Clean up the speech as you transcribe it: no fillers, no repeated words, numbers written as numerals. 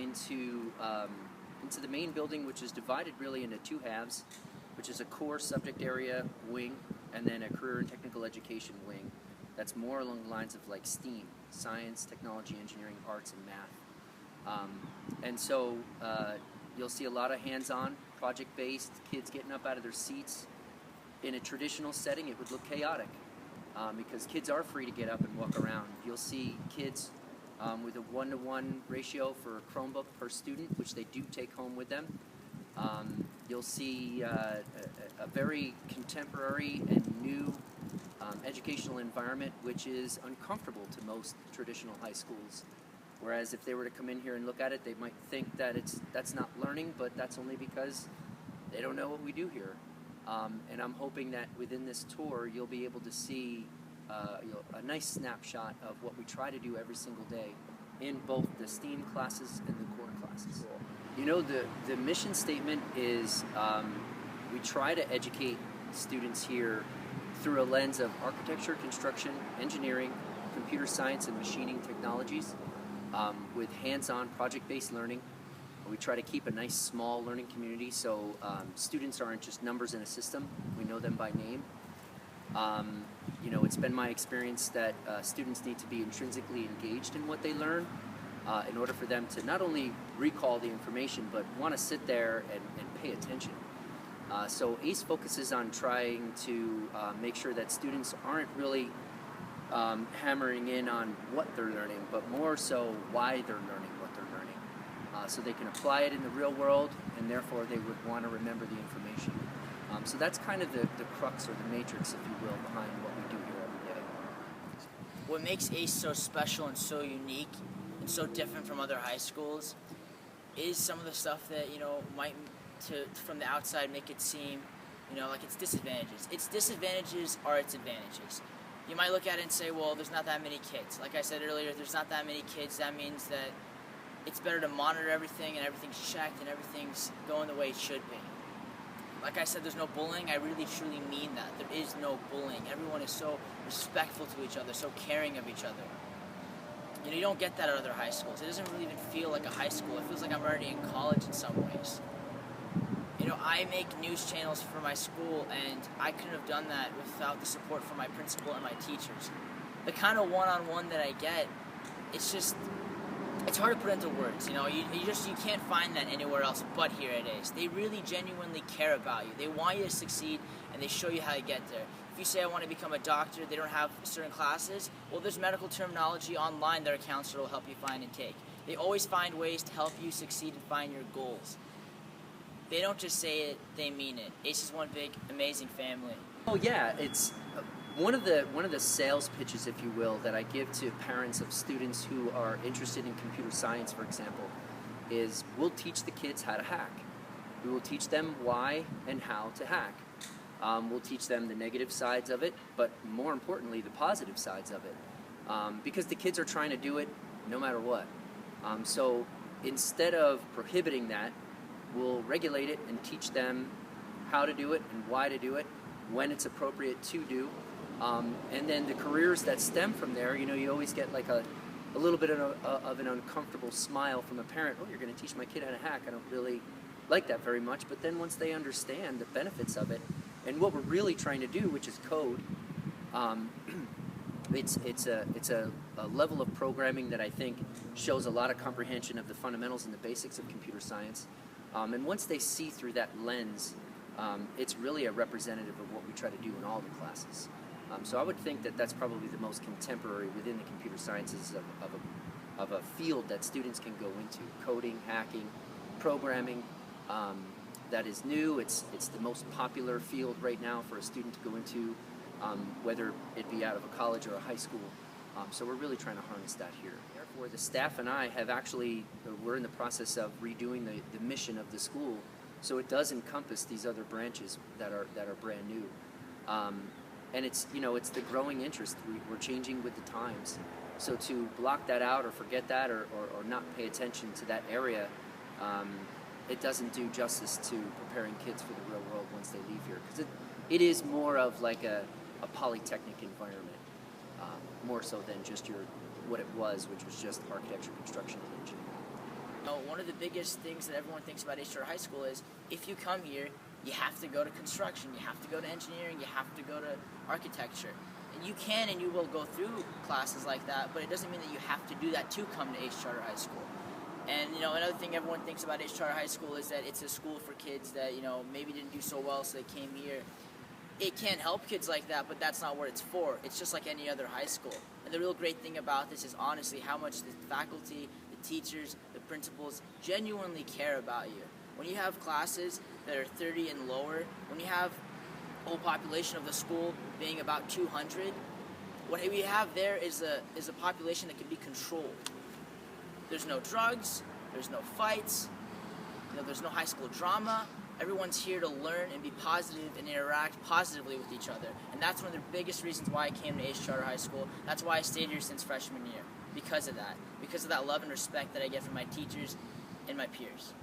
into the main building, which is divided really into two halves, which is a core subject area wing and then a career and technical education wing. That's more along the lines of like STEAM, science, technology, engineering, arts, and math. And so you'll see a lot of hands-on, project-based, kids getting up out of their seats. In a traditional setting, it would look chaotic because kids are free to get up and walk around. You'll see kids with a 1-to-1 ratio for a Chromebook per student, which they do take home with them. You'll see a very contemporary and new educational environment, which is uncomfortable to most traditional high schools. Whereas if they were to come in here and look at it, they might think that that's not learning, but that's only because they don't know what we do here. And I'm hoping that within this tour, you'll be able to see a nice snapshot of what we try to do every single day in both the STEAM classes and the core classes. You know, the mission statement is we try to educate students here through a lens of architecture, construction, engineering, computer science, and machining technologies with hands-on project-based learning. We try to keep a nice small learning community so students aren't just numbers in a system. We know them by name. You know, it's been my experience that students need to be intrinsically engaged in what they learn in order for them to not only recall the information, but want to sit there and pay attention. So ACE focuses on trying to make sure that students aren't really hammering in on what they're learning, but more so why they're learning what they're learning. So they can apply it in the real world, and therefore they would want to remember the information. So that's kind of the crux or the matrix, if you will, behind what we do here every day. What makes ACE so special and so unique and so different from other high schools is some of the stuff that, you know, might from the outside make it seem, you know, like it's disadvantages. Its disadvantages are its advantages. You might look at it and say, well, there's not that many kids. Like I said earlier, there's not that many kids. That means that it's better to monitor everything and everything's checked and everything's going the way it should be. Like I said, there's no bullying. I really truly mean that. There is no bullying. Everyone is so respectful to each other, so caring of each other. You know, you don't get that at other high schools. It doesn't really even feel like a high school. It feels like I'm already in college in some ways. You know, I make news channels for my school, and I couldn't have done that without the support from my principal and my teachers. The kind of one-on-one that I get, it's hard to put into words. You know, you can't find that anywhere else but here at ACE. They really genuinely care about you. They want you to succeed, and they show you how to get there. If you say, I want to become a doctor, they don't have certain classes, well, there's medical terminology online that a counselor will help you find and take. They always find ways to help you succeed and find your goals. They don't just say it, they mean it. ACE is one big, amazing family. Oh yeah, it's one of the sales pitches, if you will, that I give to parents of students who are interested in computer science, for example, is we'll teach the kids how to hack. We will teach them why and how to hack. We'll teach them the negative sides of it, but more importantly, the positive sides of it, because the kids are trying to do it no matter what. So instead of prohibiting that, we'll regulate it and teach them how to do it and why to do it, when it's appropriate to do. And then the careers that stem from there, you know, you always get like a little bit of an uncomfortable smile from a parent. Oh, you're going to teach my kid how to hack. I don't really like that very much. But then once they understand the benefits of it and what we're really trying to do, which is code, it's a level of programming that I think shows a lot of comprehension of the fundamentals and the basics of computer science. And once they see through that lens, it's really a representative of what we try to do in all the classes. So I would think that that's probably the most contemporary within the computer sciences of a field that students can go into. Coding, hacking, programming, that is new. It's the most popular field right now for a student to go into, whether it be out of a college or a high school. So we're really trying to harness that here. Therefore, the staff and I have actually, we're in the process of redoing the mission of the school, so it does encompass these other branches that are brand new. And it's, you know, it's the growing interest. We're changing with the times. So to block that out or forget that or not pay attention to that area, it doesn't do justice to preparing kids for the real world once they leave here. Because it is more of like a polytechnic environment, more so than just what it was, which was just architecture, construction, and engineering. You know, one of the biggest things that everyone thinks about H. Charter High School is if you come here, you have to go to construction, you have to go to engineering, you have to go to architecture. And you can and you will go through classes like that, but it doesn't mean that you have to do that to come to H. Charter High School. And, another thing everyone thinks about H. Charter High School is that it's a school for kids that, maybe didn't do so well, so they came here. It can help kids like that, but that's not what it's for. It's just like any other high school. And the real great thing about this is honestly how much the faculty, the teachers, the principals genuinely care about you. When you have classes that are 30 and lower, when you have the whole population of the school being about 200, what we have there is a population that can be controlled. There's no drugs, there's no fights, there's no high school drama. Everyone's here to learn and be positive and interact positively with each other. And that's one of the biggest reasons why I came to H. Charter High School. That's why I stayed here since freshman year. Because of that. Because of that love and respect that I get from my teachers and my peers.